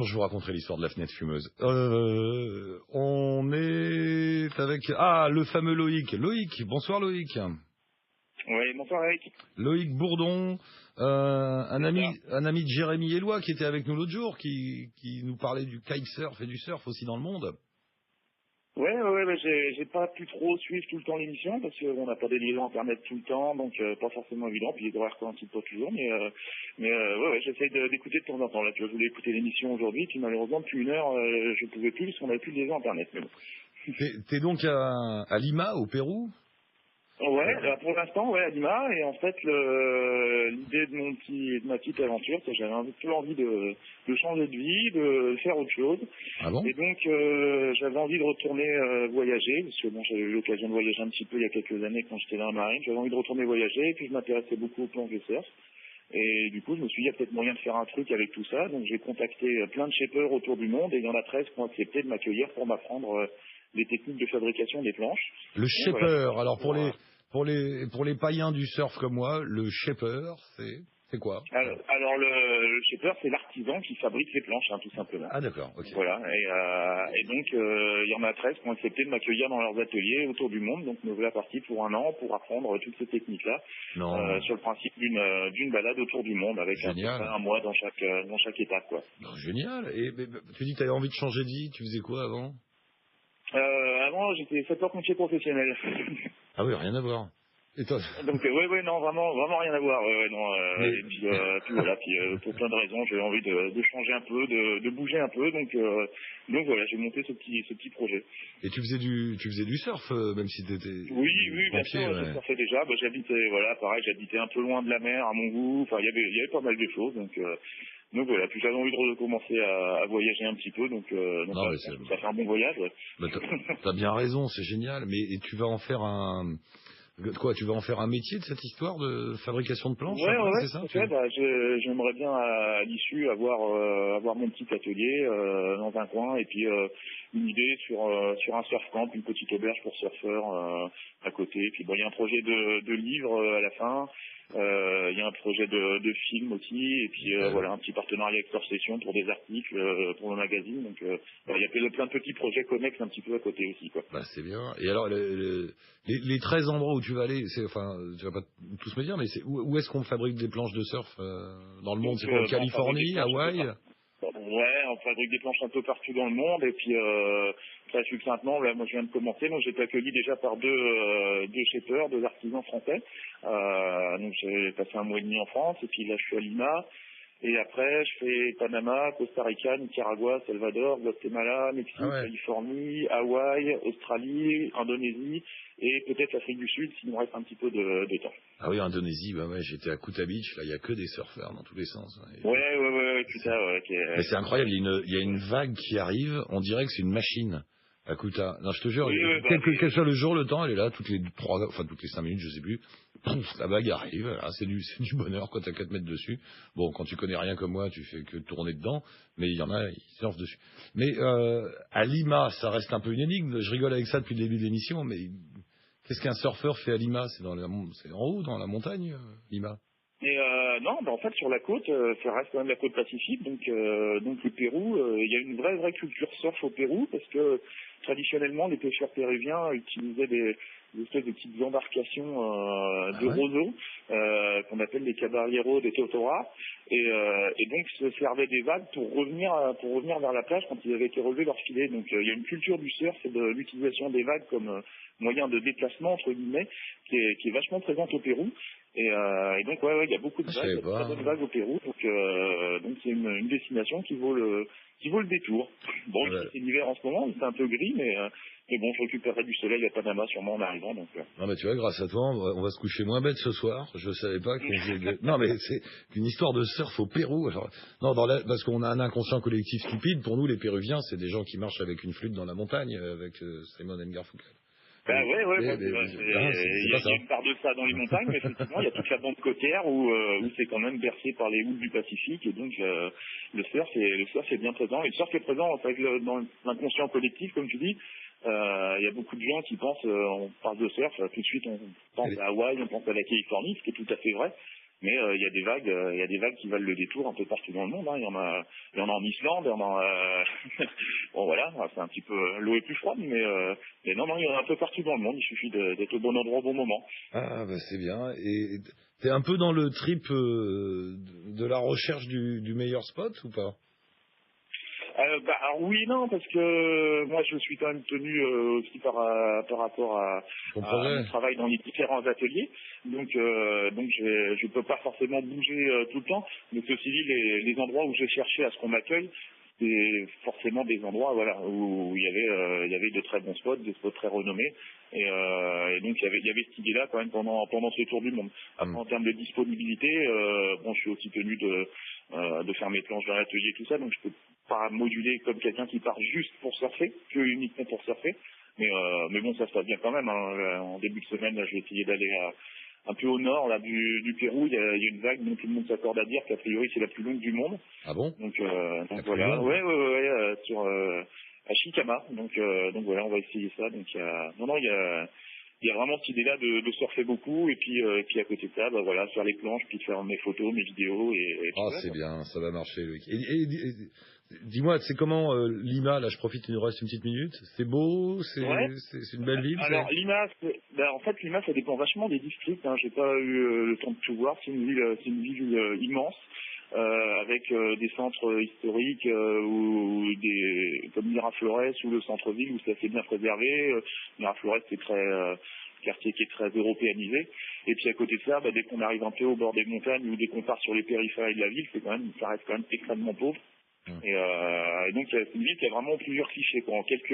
Je vous raconterai l'histoire de la fenêtre fumeuse. On est avec... Ah, le fameux Loïc. Loïc, bonsoir Loïc. Oui, bonsoir Eric. Loïc Bourdon, un ami de Jérémy Eloi qui était avec nous l'autre jour, qui nous parlait du kitesurf et du surf aussi dans le monde. Ouais, j'ai pas pu trop suivre tout le temps l'émission parce qu'on n'a pas des liaisons internet tout le temps, donc pas forcément évident. Puis les horaires coïncident pas toujours, mais j'essaie d'écouter de temps en temps. Là, tu vois, je voulais écouter l'émission aujourd'hui, puis malheureusement depuis une heure, je pouvais plus parce qu'on n'avait plus de liaison internet. Mais bon. T'es donc à Lima, au Pérou? Ouais, pour l'instant, ouais, à Lima. Et en fait, l'idée de ma petite aventure, c'est que j'avais un peu envie de changer de vie, de faire autre chose. Ah bon? Et donc, j'avais envie de retourner voyager, parce que bon, j'avais eu l'occasion de voyager un petit peu il y a quelques années quand j'étais dans la marine. J'avais envie de retourner voyager, et puis je m'intéressais beaucoup aux planches de surf. Et du coup, je me suis dit, il y a peut-être moyen de faire un truc avec tout ça. Donc, j'ai contacté plein de shapers autour du monde, et il y en a 13 qui ont accepté de m'accueillir pour m'apprendre les techniques de fabrication des planches. Le shaper, voilà. Alors pour les païens du surf comme moi, le shaper, c'est quoi? Alors le shaper, c'est l'artisan qui fabrique les planches, hein, tout simplement. Ah d'accord, ok. Voilà, et donc il y en a 13 qui ont accepté de m'accueillir dans leurs ateliers autour du monde, donc me voilà parti pour un an pour apprendre toutes ces techniques-là, sur le principe d'une balade autour du monde, avec un mois dans chaque étape, quoi. Non, génial. Et tu dis que tu avais envie de changer de vie, tu faisais quoi avant? Avant, j'étais sapeur-pompier professionnel. Ah oui, rien à voir. Et toi? Donc non, vraiment rien à voir. Et puis voilà, pour plein de raisons, j'ai envie de changer un peu, de bouger un peu. Donc voilà, j'ai monté ce petit projet. Et tu faisais du surf, même si t'étais... Oui, bien sûr, je surfais déjà. J'habitais un peu loin de la mer à mon goût. Enfin, il y avait pas mal de choses. Donc voilà, puis j'avais envie de recommencer à voyager un petit peu. Donc ça fait un bon voyage. Ouais. Bah, t'as bien raison, c'est génial. Et tu vas en faire tu vas en faire un métier de cette histoire de fabrication de planches? Ouais, c'est ça? j'aimerais bien à l'issue avoir mon petit atelier dans un coin et puis une idée sur un surf camp, une petite auberge pour surfeurs à côté. Et puis il y a un projet de livre à la fin. Il y a un projet de film aussi, et puis voilà, un petit partenariat avec Surf Session pour des articles pour le magazine. Donc il y a plein de petits projets connexes un petit peu à côté aussi, quoi. Bah c'est bien. Et alors les 13 endroits où tu vas aller, tu vas pas tous me dire, mais où est-ce qu'on fabrique des planches de surf dans le monde? C'est quoi, Californie, Hawaï? Ouais, on fabrique des planches un peu partout dans le monde, et puis très succinctement, là, moi je viens de commencer, donc j'ai été accueilli déjà par deux shapers, deux artisans français. Donc j'ai passé un mois et demi en France, et puis là je suis à Lima. Et après, je fais Panama, Costa Rica, Nicaragua, Salvador, Guatemala, Mexique, Californie, Hawaï, Australie, Indonésie et peut-être l'Afrique du Sud s'il me reste un petit peu de temps. Ah oui, Indonésie, ouais, j'étais à Kuta Beach, là il y a que des surfeurs dans tous les sens. Ouais, Kuta, ouais. Mais c'est incroyable, il y a une vague qui arrive, on dirait que c'est une machine. À Kuta. Non, je te jure, quel soit le jour, le temps, elle est là, toutes les 5 minutes, je sais plus. Pouf, la vague arrive, là, c'est du bonheur quand t'as 4 mètres dessus. Bon, quand tu connais rien comme moi, tu fais que tourner dedans, mais il y en a, ils surfent dessus. Mais à Lima, ça reste un peu une énigme, je rigole avec ça depuis le début de l'émission, mais qu'est-ce qu'un surfeur fait à Lima? C'est en haut, dans la montagne, Lima? Non, en fait sur la côte, ça reste quand même la côte Pacifique, donc le Pérou, il y a une vraie culture surf au Pérou, parce que traditionnellement les pêcheurs péruviens utilisaient des espèces de petites embarcations de roseaux qu'on appelle les caballeros de Totora, et donc se servaient des vagues pour revenir vers la plage quand ils avaient été relevés leur filet. Donc il y a une culture du surf et de l'utilisation des vagues comme moyen de déplacement entre guillemets qui est vachement présente au Pérou. Et donc il y a beaucoup de vagues, il y a de très bonnes vagues au Pérou, donc c'est une destination qui vaut le détour. Bon, c'est l'hiver en ce moment, c'est un peu gris, mais bon, je récupérerai du soleil à Panama sûrement en arrivant. Donc. Non, mais tu vois, grâce à toi, on va se coucher moins bête ce soir. Je savais pas qu'on faisait... Non, mais c'est une histoire de surf au Pérou. Alors, non, parce qu'on a un inconscient collectif stupide. Pour nous, les Péruviens, c'est des gens qui marchent avec une flûte dans la montagne, avec Simon Garfunkel. Il y a une part de ça dans les montagnes, mais effectivement, il y a toute la bande côtière où c'est quand même bercé par les houles du Pacifique, et donc le surf est bien présent. Et le surf est présent dans l'inconscient collectif, comme tu dis. Il y a beaucoup de gens qui pensent, on parle de surf, tout de suite on pense à Hawaï, on pense à la Californie, ce qui est tout à fait vrai. Mais il y a des vagues qui valent le détour un peu partout dans le monde. Hein. Il y en a en Islande, il y en a bon voilà, c'est un petit peu l'eau est plus froide, mais non, il y en a un peu partout dans le monde. Il suffit d'être au bon endroit au bon moment. Ah bah c'est bien. Et t'es un peu dans le trip de la recherche du meilleur spot ou pas? Alors oui, non, parce que moi je suis quand même tenu aussi par rapport à mon travail dans les différents ateliers, donc je peux pas forcément bouger tout le temps, mais ceci dit, les endroits où j'ai cherché à ce qu'on m'accueille, c'est forcément des endroits où il y avait de très bons spots, des spots très renommés, et donc il y avait cette idée là quand même pendant ce tour du monde. Après en termes de disponibilité, je suis aussi tenu de faire mes planches dans l'atelier et tout ça, donc je peux pas moduler comme quelqu'un qui part juste pour surfer, que uniquement pour surfer, mais bon, ça se passe bien quand même, hein. En début de semaine, là, je vais essayer d'aller un peu au nord là du Pérou. Il y a une vague dont tout le monde s'accorde à dire qu'a priori c'est la plus longue du monde. Ah bon? Donc voilà, ouais, sur à Chicama. Donc voilà, on va essayer ça. Donc il y a vraiment cette idée-là de surfer beaucoup et puis à côté de ça, faire les planches, puis de faire mes photos, mes vidéos et ah, c'est bien, ça va marcher, Loïc. Et dis-moi, c'est comment Lima, là, je profite, il nous reste une petite minute. C'est beau, c'est une belle ville. Alors Lima, en fait Lima, ça dépend vachement des districts. Hein. J'ai pas eu le temps de tout voir. C'est une ville immense. Avec des centres historiques ou comme Miraflores ou le centre-ville où c'est assez bien préservé. Miraflores, c'est quartier qui est très européanisé. Et puis à côté de ça, dès qu'on arrive un peu au bord des montagnes ou dès qu'on part sur les périphéries de la ville, ça reste quand même extrêmement pauvre. Et donc c'est une ville qui a vraiment plusieurs clichés, quoi. En quelques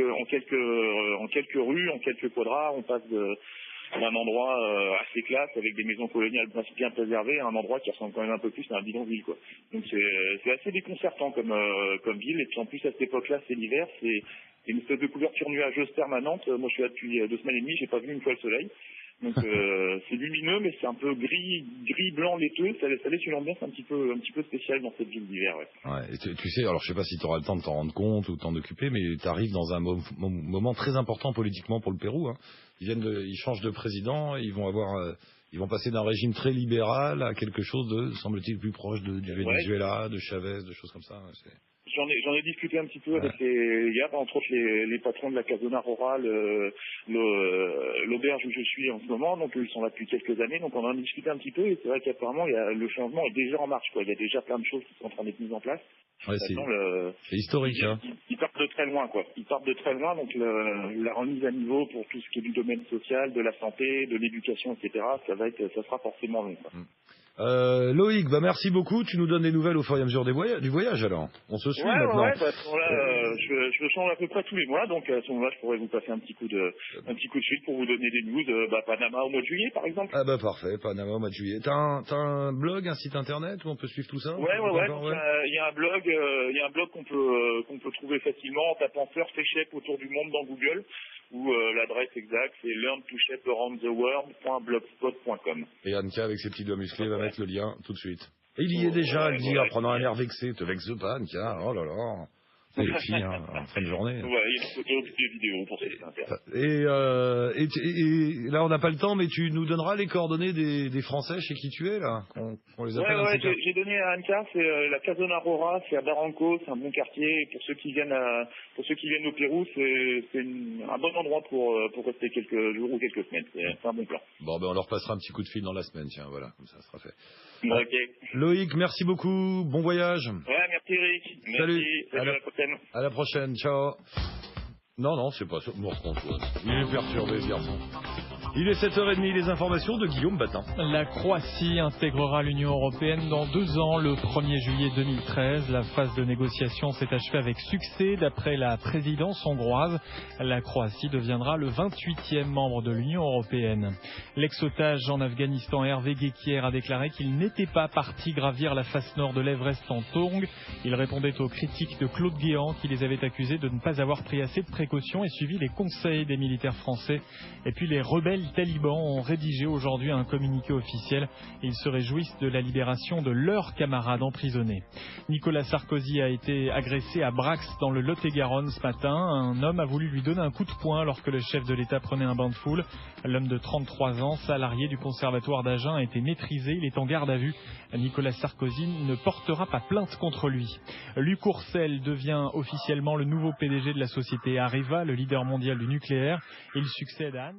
rues, en quelques quadras, on passe d'un endroit assez classe avec des maisons coloniales bien préservées à un endroit qui ressemble quand même un peu plus à un bidonville, quoi. Donc c'est assez déconcertant comme ville. Et puis en plus à cette époque-là, c'est l'hiver, c'est une espèce de couverture nuageuse permanente. Moi je suis là depuis 2 semaines et demie, j'ai pas vu une fois le soleil. Donc c'est lumineux, mais c'est un peu gris blanc laiteux. Ça laisse une ambiance un petit peu spéciale dans cette ville d'hiver. Ouais. Et tu sais, alors je sais pas si tu auras le temps de t'en rendre compte ou t'en occuper, mais tu arrives dans un moment très important politiquement pour le Pérou. Hein. Ils changent de président, ils vont passer d'un régime très libéral à quelque chose de, semble-t-il, plus proche du Venezuela, de Chavez, de choses comme ça. J'en ai discuté un petit peu avec il y a entre autres les patrons de la Casona Rora, l'auberge où je suis en ce moment, donc ils sont là depuis quelques années, donc on en a discuté un petit peu et c'est vrai qu'apparemment le changement est déjà en marche, quoi. Il y a déjà plein de choses qui sont en train d'être mises en place. Ouais, c'est historique, hein. Ils partent de très loin, quoi. Ils partent de très loin, donc la remise à niveau pour tout ce qui est du domaine social, de la santé, de l'éducation, etc. Ça sera forcément long, quoi. Loïc, merci beaucoup. Tu nous donnes des nouvelles au fur et à mesure du voyage, alors. On se suit maintenant. Ouais, je change à peu près tous les mois, donc à ce moment-là, je pourrais vous passer un petit coup de fil pour vous donner des news. Panama au mois de juillet, par exemple. Ah parfait, Panama au mois de juillet. T'as un blog, un site internet où on peut suivre tout ça? Ouais. Il y a un blog qu'on peut trouver facilement en tapant Surf et Shape autour du monde dans Google. Où l'adresse exacte c'est learntoshapearoundtheworld.blogspot.com. Et Anka avec ses petits doigts musclés va mettre le lien tout de suite. Et il y est déjà, elle dit, en prenant un air vexé, te vexe pas, Anka, oh là là. C'est les filles, hein, en fin de journée. Ouais, il y a des photos, des vidéos pour ça. Et là, on n'a pas le temps, mais tu nous donneras les coordonnées des Français chez qui tu es, là, qu'on les appelle. Ouais, j'ai donné à Anka, c'est la Casona Rora, c'est à Barranco, c'est un bon quartier. Et pour ceux qui viennent au Pérou, c'est un bon endroit pour rester quelques jours ou quelques semaines. C'est un bon plan. Bon, on leur passera un petit coup de fil dans la semaine, tiens, voilà, comme ça sera fait. Ok. Loïc, merci beaucoup, bon voyage. Ouais, merci Eric. Salut, à la prochaine. À la prochaine, ciao. Non, c'est pas ça. Il est perturbé, ce garçon. Il est 7h30, les informations de Guillaume Batin. La Croatie intégrera l'Union européenne dans 2 ans, le 1er juillet 2013. La phase de négociation s'est achevée avec succès. D'après la présidence hongroise, la Croatie deviendra le 28e membre de l'Union européenne. L'ex-otage en Afghanistan, Hervé Guéquier, a déclaré qu'il n'était pas parti gravir la face nord de l'Everest en tongs. Il répondait aux critiques de Claude Guéant, qui les avait accusés de ne pas avoir pris assez de précautions et suivi les conseils des militaires français. Et puis les rebelles talibans ont rédigé aujourd'hui un communiqué officiel. Ils se réjouissent de la libération de leurs camarades emprisonnés. Nicolas Sarkozy a été agressé à Brax dans le Lot-et-Garonne ce matin. Un homme a voulu lui donner un coup de poing alors que le chef de l'État prenait un bain de foule. L'homme de 33 ans, salarié du conservatoire d'Agen, a été maîtrisé. Il est en garde à vue. Nicolas Sarkozy ne portera pas plainte contre lui. Luc Courcel devient officiellement le nouveau PDG de la société Areva, le leader mondial du nucléaire. Il succède à Anne